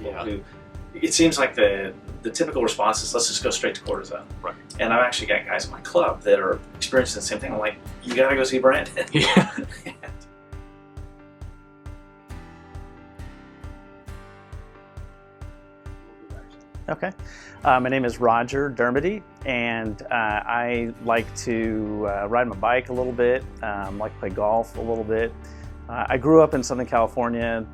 people who, it seems like the typical response is, let's just go straight to cortisone. Right. And I've actually got guys in my club that are experiencing the same thing. I'm like, you got to go see Brandon. Yeah. Okay. My name is Roger Dermody, and I like to ride my bike a little bit, like to play golf a little bit. I grew up in Southern California,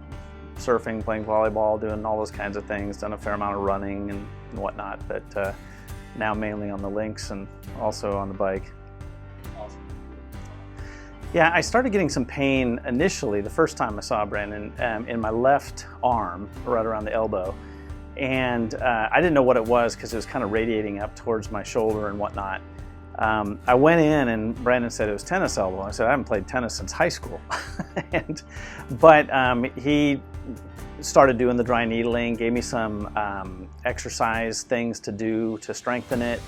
surfing, playing volleyball, doing all those kinds of things, done a fair amount of running and whatnot, but now mainly on the links and also on the bike. Awesome. Yeah, I started getting some pain initially the first time I saw Brandon in my left arm, right around the elbow. And I didn't know what it was because it was kind of radiating up towards my shoulder and whatnot. I went in and Brandon said it was tennis elbow. I said, I haven't played tennis since high school. But he started doing the dry needling, gave me some exercise things to do to strengthen it.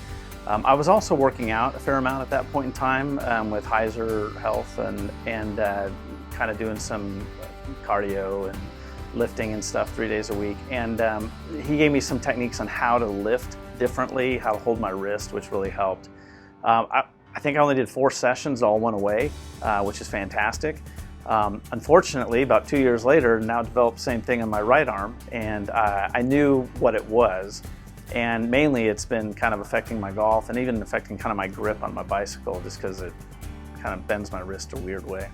I was also working out a fair amount at that point in time with Heiser Health and kind of doing some cardio and lifting and stuff 3 days a week. And he gave me some techniques on how to lift differently, how to hold my wrist, which really helped. I think I only did 4 sessions, it all went away, which is fantastic. Unfortunately, about 2 years later, now developed the same thing on my right arm, and I knew what it was. And mainly it's been kind of affecting my golf and even affecting kind of my grip on my bicycle, just because it kind of bends my wrist a weird way.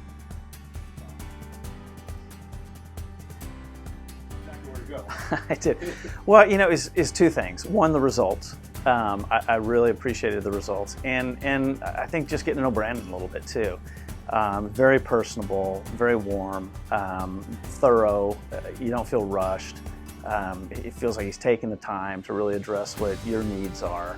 I did. Well, you know, is 2 things. One, the results. I really appreciated the results, and I think just getting to know Brandon a little bit too. Very personable, very warm, thorough. You don't feel rushed. It feels like he's taking the time to really address what your needs are,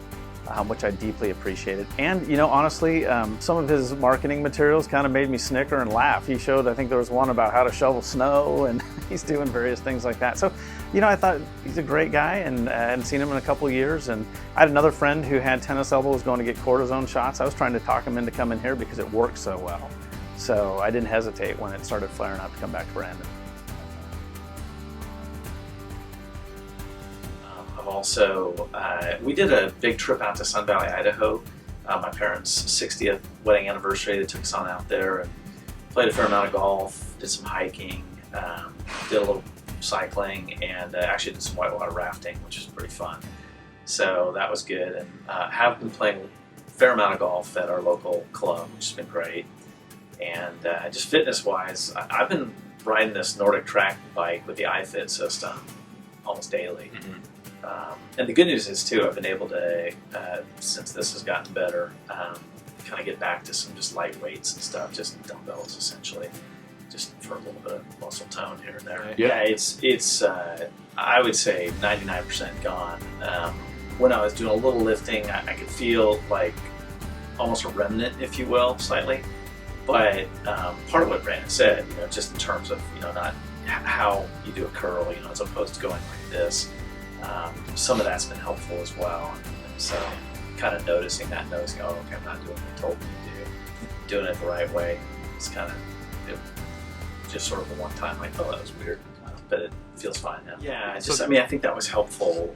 which I deeply appreciated. And, you know, honestly, some of his marketing materials kind of made me snicker and laugh. He showed, I think there was one about how to shovel snow, and he's doing various things like that. So, you know, I thought he's a great guy, and I hadn't seen him in a couple of years. And I had another friend who had tennis elbows going to get cortisone shots. I was trying to talk him into coming here because it works so well. So I didn't hesitate when it started flaring up to come back to Brandon. Also, we did a big trip out to Sun Valley, Idaho. My parents' 60th wedding anniversary, they took us on out there and played a fair amount of golf, did some hiking, did a little cycling, and actually did some whitewater rafting, which was pretty fun. So that was good, and have been playing a fair amount of golf at our local club, which has been great. And just fitness-wise, I've been riding this Nordic track bike with the iFit system almost daily. Mm-hmm. And the good news is too, I've been able to, since this has gotten better, kind of get back to some just light weights and stuff, just dumbbells essentially, just for a little bit of muscle tone here and there. Right. Yeah, it's I would say 99% gone. When I was doing a little lifting, I could feel like almost a remnant, if you will, slightly. But part of what Brandon said, you know, just in terms of, you know, not how you do a curl, you know, as opposed to going like this. Some of that's been helpful as well, and so kind of noticing, oh, okay, I'm not doing what they told me to do, doing it the right way. It's kind of just sort of a one-time, like, oh, that was weird, but it feels fine now. Yeah, I think that was helpful.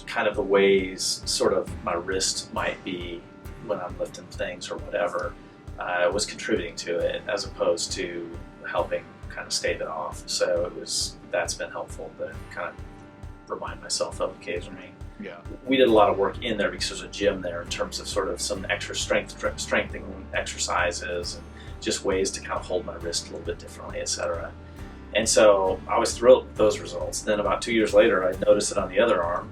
Kind of the ways sort of my wrist might be when I'm lifting things or whatever was contributing to it, as opposed to helping kind of stave it off. So that's been helpful to kind of remind myself of occasionally. Yeah. We did a lot of work in there because there's a gym there in terms of sort of some extra strengthening exercises and just ways to kind of hold my wrist a little bit differently, etc. And so I was thrilled with those results. Then about 2 years later, I noticed it on the other arm,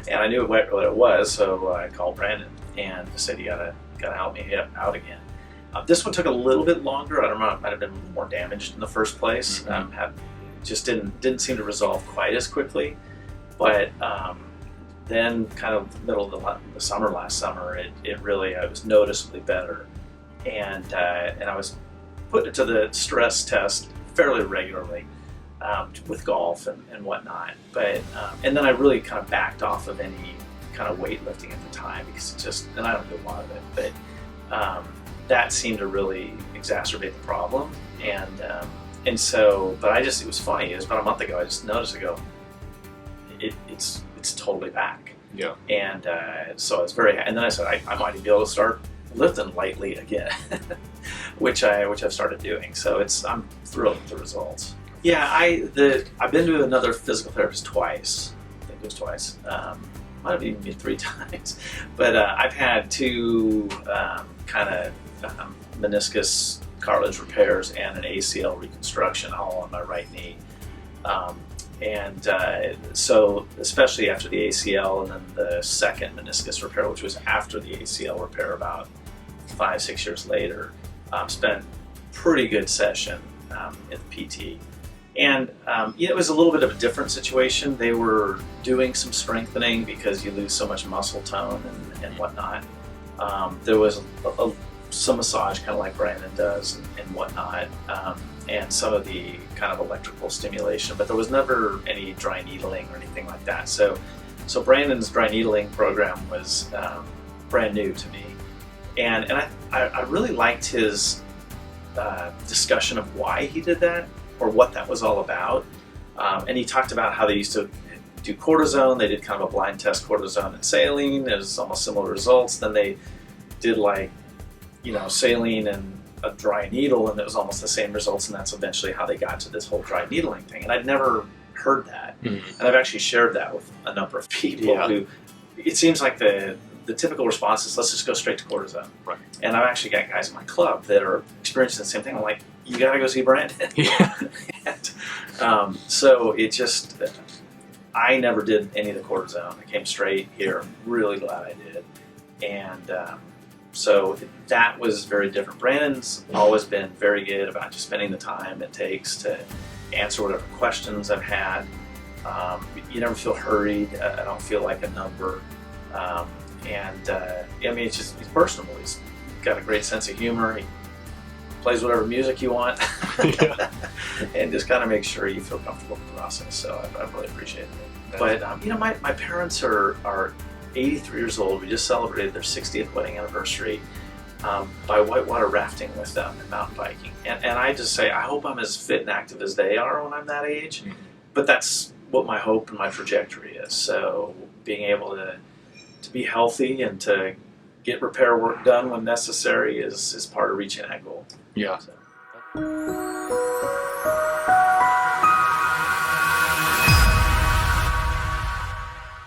and I knew what it was. So I called Brandon and said, "You gotta help me out again." This one took a little bit longer. I don't know, it might have been more damaged in the first place. Mm-hmm. Just didn't seem to resolve quite as quickly, but then kind of middle of the summer last summer, it really was noticeably better, and I was putting it to the stress test fairly regularly with golf and whatnot, but and then I really kind of backed off of any kind of weightlifting at the time because and I don't do a lot of it, but that seemed to really exacerbate the problem, and And so, but it was funny. It was about a month ago. I just noticed, it's totally back. Yeah. And so I was and then I said, I might be able to start lifting lightly again, which I've started doing. So I'm thrilled with the results. Yeah, I've been to another physical therapist twice. I think it was twice. Might have even been 3 times. But I've had 2 kind of meniscus cartilage repairs and an ACL reconstruction all on my right knee. So especially after the ACL and then the second meniscus repair, which was after the ACL repair about 5-6 years later, spent pretty good session in the PT. And it was a little bit of a different situation. They were doing some strengthening because you lose so much muscle tone and whatnot. There was some massage, kind of like Brandon does and whatnot, and some of the kind of electrical stimulation, but there was never any dry needling or anything like that. So Brandon's dry needling program was brand new to me, and I really liked his discussion of why he did that or what that was all about. And he talked about how they used to do cortisone. They did kind of a blind test cortisone and saline. It was almost similar results. Then they did saline and a dry needle, and it was almost the same results, and that's eventually how they got to this whole dry needling thing. And I'd never heard that. And I've actually shared that with a number of people who, it seems like the typical response is, let's just go straight to cortisone. Right. And I've actually got guys in my club that are experiencing the same thing. I'm like, you gotta go see Brandon. Yeah. And, so it just, I never did any of the cortisone. I came straight here. I'm really glad I did. And so that was very different. Brandon's always been very good about just spending the time it takes to answer whatever questions I've had. You never feel hurried. I don't feel like a number. He's personable. He's got a great sense of humor. He plays whatever music you want. And just kind of makes sure you feel comfortable with the process. So I really appreciate it. But my parents are 83 years old. We just celebrated their 60th wedding anniversary by whitewater rafting with them and mountain biking. And I just say, I hope I'm as fit and active as they are when I'm that age. Mm-hmm. But that's what my hope and my trajectory is. So being able to be healthy and to get repair work done when necessary is part of reaching that goal. Yeah. So.